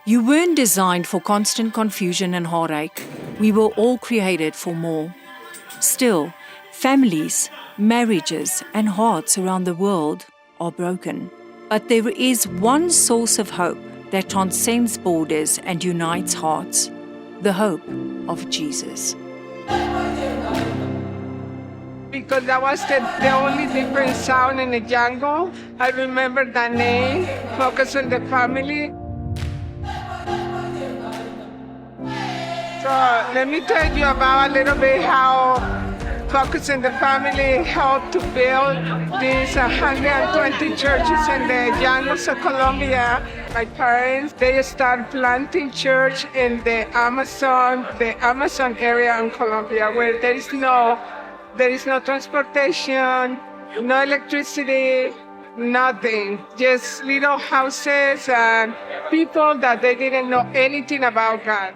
You weren't designed for constant confusion and heartache. We were all created for more. Still, families, marriages, and hearts around the world are broken. But there is one source of hope that transcends borders and unites hearts: the hope of Jesus. Because that was the only different sound in the jungle. I remember the name, Focus on the Family. So let me tell you about a little bit how Focus on the Family helped to build these 120 churches in the jungles of Colombia. My parents, they started planting church in the Amazon area in Colombia, where there is no transportation, no electricity, nothing. Just little houses and people that they didn't know anything about God.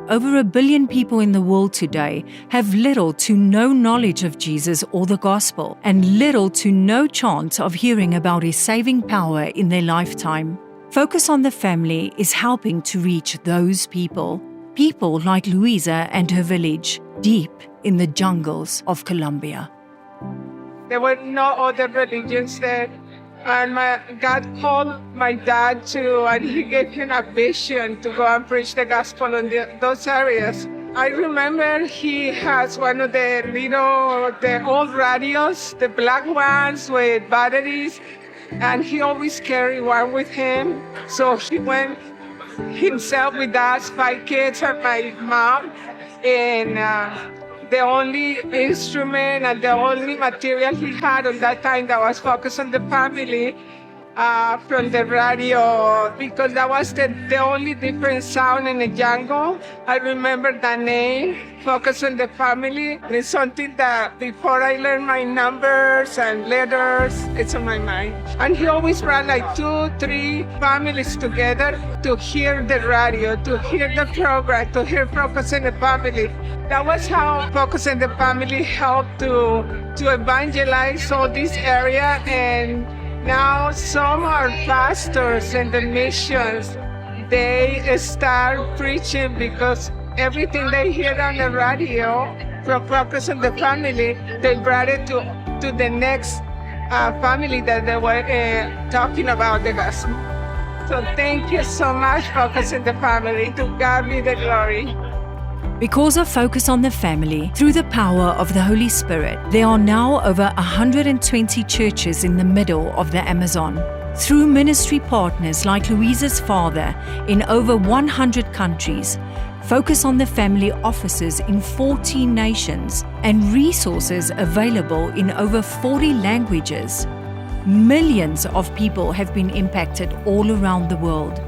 Over 1 billion people in the world today have little to no knowledge of Jesus or the gospel, and little to no chance of hearing about His saving power in their lifetime. Focus on the Family is helping to reach those people. People like Louisa and her village, deep in the jungles of Colombia. There were no other religions there. And God called my dad and He gave him a vision to go and preach the gospel in those areas. I remember he has one of the old radios, the black ones with batteries, and he always carried one with him. So he went himself with us, 5 kids and my mom, and the only instrument and the only material he had on that time that was Focused on the Family from the radio, because that was the only different sound in the jungle. I remember the name, Focus on the Family. It's something that before I learned my numbers and letters, it's on my mind. And he always brought like 2-3 families together to hear the radio, to hear the program, to hear Focus on the Family. That was how Focus on the Family helped to evangelize all this area. And now some are pastors in the missions. They start preaching because everything they hear on the radio from Focus on the Family, they brought it to the next family that they were talking about the gospel. So thank you so much, Focus on the Family. To God be the glory. Because of Focus on the Family, through the power of the Holy Spirit, there are now over 120 churches in the middle of the Amazon. Through ministry partners like Louisa's father in over 100 countries, Focus on the Family offices in 14 nations, and resources available in over 40 languages. Millions of people have been impacted all around the world.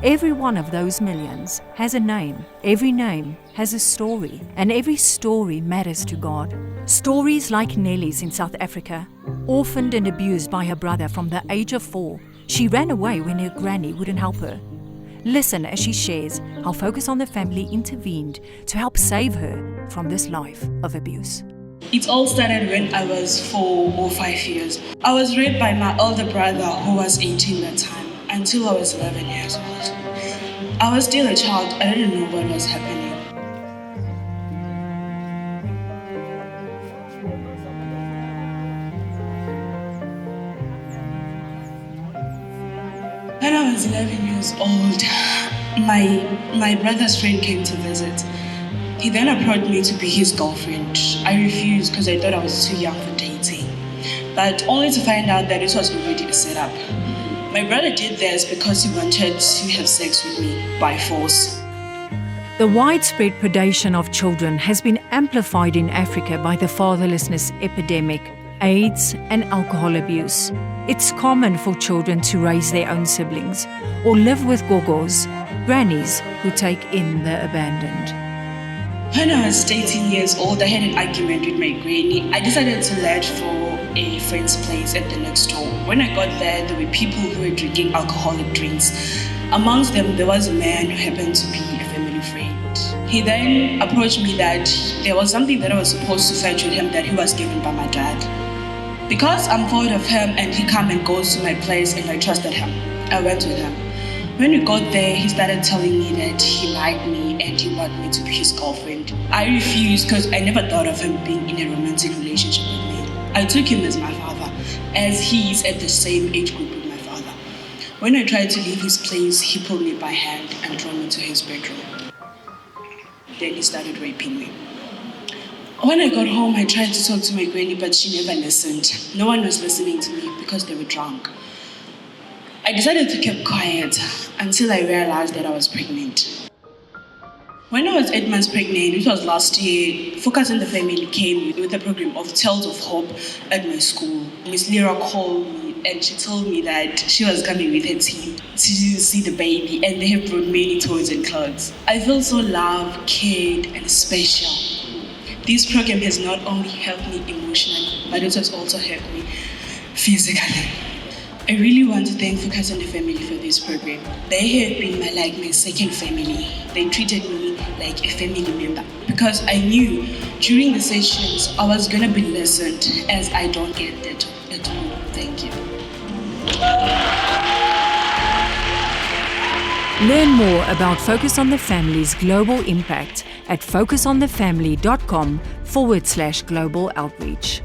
Every one of those millions has a name. Every name has a story, and every story matters to God. Stories like Nellie's in South Africa. Orphaned and abused by her brother from the age of 4, she ran away when her granny wouldn't help her. Listen as she shares how Focus on the Family intervened to help save her from this life of abuse. It all started when I was 4 or 5 years. I was raped by my older brother, who was 18 at the time, until I was 11 years old. I was still a child. I didn't know what was happening. When I was 11 years old, my brother's friend came to visit. He then approached me to be his girlfriend. I refused because I thought I was too young for dating, but only to find out that it was already a setup. My brother did this because he wanted to have sex with me by force. The widespread predation of children has been amplified in Africa by the fatherlessness epidemic, AIDS, and alcohol abuse. It's common for children to raise their own siblings or live with gogos, grannies who take in the abandoned. When I was 18 years old, I had an argument with my granny. I decided to leave for a friend's place at the next door. When I got there were people who were drinking alcoholic drinks. Amongst them, there was a man who happened to be a family friend. He then approached me that there was something that I was supposed to fetch with him that he was given by my dad. Because I'm fond of him and he comes and goes to my place and I trusted him, I went with him. When we got there, he started telling me that he liked me and he wanted me to be his girlfriend. I refused because I never thought of him being in a romantic relationship with me. I took him as my father, as he is at the same age group with my father. When I tried to leave his place, he pulled me by hand and drove me to his bedroom. Then he started raping me. When I got home, I tried to talk to my granny, but she never listened. No one was listening to me because they were drunk. I decided to keep quiet until I realized that I was pregnant. When I was 8 months pregnant, which was last year, Focus on the Family came with a program of Tales of Hope at my school. Miss Lyra called me and she told me that she was coming with her team to see the baby, and they have brought many toys and clothes. I felt so loved, cared, and special. This program has not only helped me emotionally, but it has also helped me physically. I really want to thank Focus on the Family for this program. They have been my second family. They treated me like a family member because I knew during the sessions I was going to be listened, as I don't get that at all. Thank you. Learn more about Focus on the Family's global impact at focusonthefamily.com/global outreach.